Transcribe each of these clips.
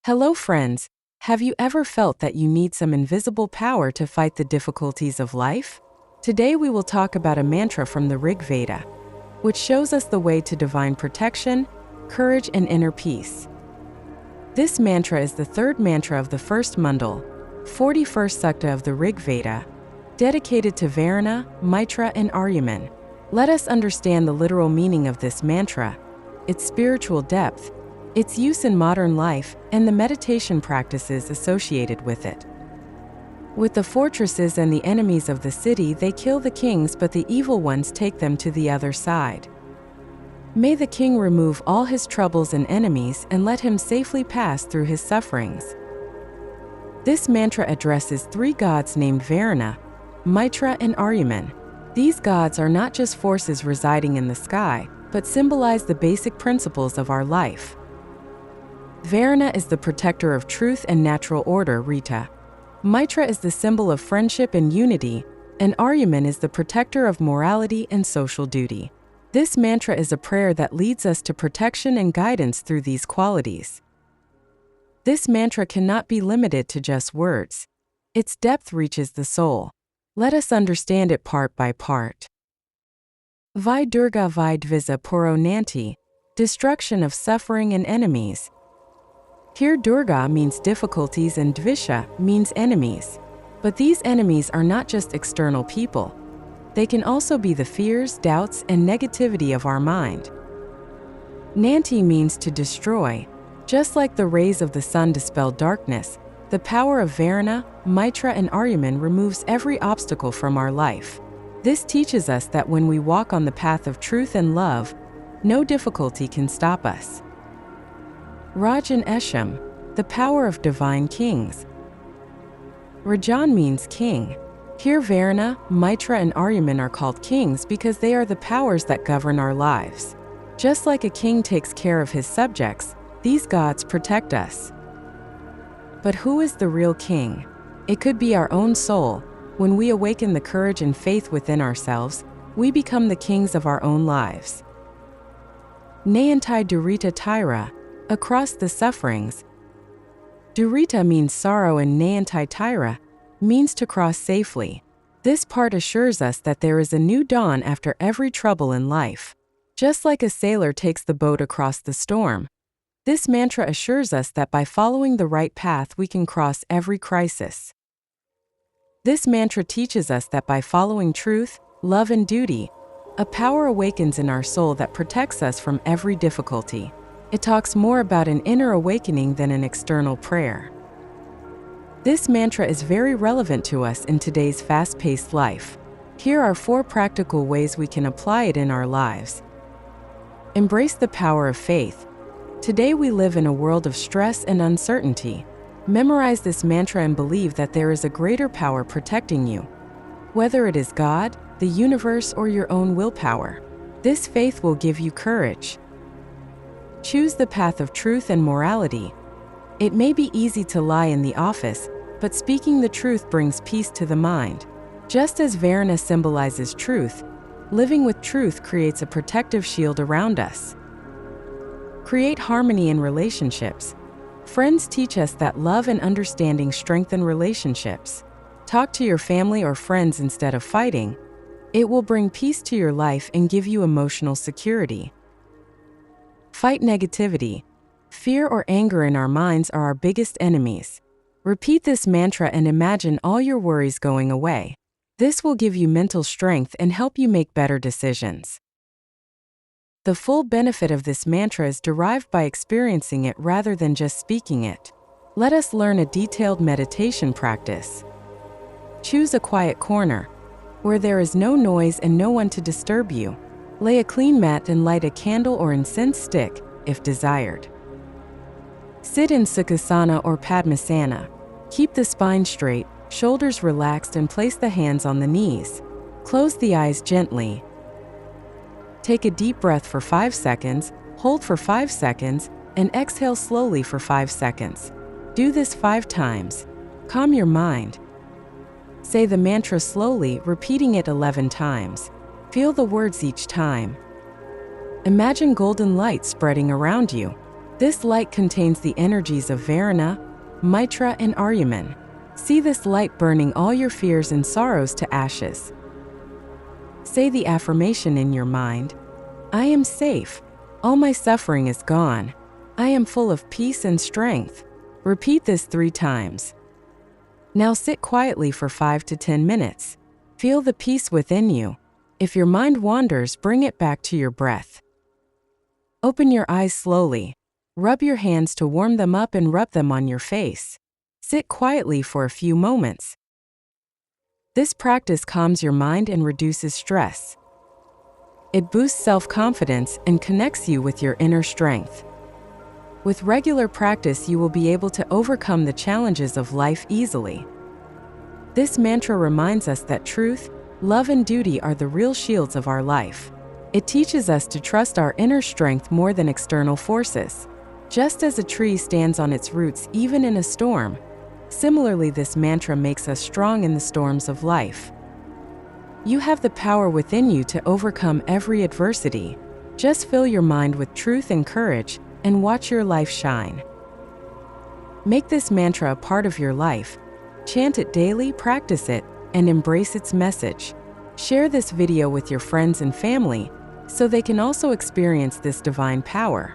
Hello, friends. Have you ever felt that you need some invisible power to fight the difficulties of life? Today we will talk about a mantra from the Rigveda, which shows us the way to divine protection, courage, and inner peace. This mantra is the third mantra of the first mandal, 41st sukta of the Rigveda, dedicated to Varuna, Mitra, and Aryaman. Let us understand the literal meaning of this mantra, its spiritual depth, its use in modern life, and the meditation practices associated with it. With the fortresses and the enemies of the city, they kill the kings, but the evil ones take them to the other side. May the king remove all his troubles and enemies and let him safely pass through his sufferings. This mantra addresses three gods named Varuna, Mitra, and Aryaman. These gods are not just forces residing in the sky, but symbolize the basic principles of our life. Varuna is the protector of truth and natural order, Rita. Mitra is the symbol of friendship and unity, and Aryaman is the protector of morality and social duty. This mantra is a prayer that leads us to protection and guidance through these qualities. This mantra cannot be limited to just words. Its depth reaches the soul. Let us understand it part by part. Vi Durga Vi Dvisa Puro Nanti, destruction of suffering and enemies. Here Durga means difficulties and Dvisha means enemies. But these enemies are not just external people. They can also be the fears, doubts, and negativity of our mind. Nanti means to destroy. Just like the rays of the sun dispel darkness, the power of Varuna, Mitra, and Aryaman removes every obstacle from our life. This teaches us that when we walk on the path of truth and love, no difficulty can stop us. Rajan Esham, the power of divine kings. Rajan means king. Here Varuna, Mitra, and Aryaman are called kings because they are the powers that govern our lives. Just like a king takes care of his subjects, these gods protect us. But who is the real king? It could be our own soul. When we awaken the courage and faith within ourselves, we become the kings of our own lives. Nayantai Durita Tyra, across the sufferings. Durita means sorrow and Nayantai Tyra means to cross safely. This part assures us that there is a new dawn after every trouble in life. Just like a sailor takes the boat across the storm, this mantra assures us that by following the right path we can cross every crisis. This mantra teaches us that by following truth, love, and duty, a power awakens in our soul that protects us from every difficulty. It talks more about an inner awakening than an external prayer. This mantra is very relevant to us in today's fast-paced life. Here are 4 practical ways we can apply it in our lives. Embrace the power of faith. Today we live in a world of stress and uncertainty. Memorize this mantra and believe that there is a greater power protecting you. Whether it is God, the universe, or your own willpower, this faith will give you courage. Choose the path of truth and morality. It may be easy to lie in the office, but speaking the truth brings peace to the mind. Just as Varuna symbolizes truth, living with truth creates a protective shield around us. Create harmony in relationships. Friends teach us that love and understanding strengthen relationships. Talk to your family or friends instead of fighting. It will bring peace to your life and give you emotional security. Fight negativity. Fear or anger in our minds are our biggest enemies. Repeat this mantra and imagine all your worries going away. This will give you mental strength and help you make better decisions. The full benefit of this mantra is derived by experiencing it rather than just speaking it. Let us learn a detailed meditation practice. Choose a quiet corner, where there is no noise and no one to disturb you. Lay a clean mat and light a candle or incense stick, if desired. Sit in Sukhasana or Padmasana. Keep the spine straight, shoulders relaxed, and place the hands on the knees. Close the eyes gently. Take a deep breath for 5 seconds, hold for 5 seconds, and exhale slowly for 5 seconds. Do this 5 times. Calm your mind. Say the mantra slowly, repeating it 11 times. Feel the words each time. Imagine golden light spreading around you. This light contains the energies of Varuna, Mitra, and Aryaman. See this light burning all your fears and sorrows to ashes. Say the affirmation in your mind. I am safe. All my suffering is gone. I am full of peace and strength. Repeat this 3 times. Now sit quietly for 5 to 10 minutes. Feel the peace within you. If your mind wanders, bring it back to your breath. Open your eyes slowly. Rub your hands to warm them up and rub them on your face. Sit quietly for a few moments. This practice calms your mind and reduces stress. It boosts self-confidence and connects you with your inner strength. With regular practice, you will be able to overcome the challenges of life easily. This mantra reminds us that truth, love, and duty are the real shields of our life. It teaches us to trust our inner strength more than external forces. Just as a tree stands on its roots even in a storm, similarly, this mantra makes us strong in the storms of life. You have the power within you to overcome every adversity. Just fill your mind with truth and courage, and watch your life shine. Make this mantra a part of your life. Chant it daily, practice it, and embrace its message. Share this video with your friends and family so they can also experience this divine power.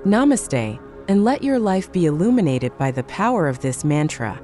Namaste, and let your life be illuminated by the power of this mantra.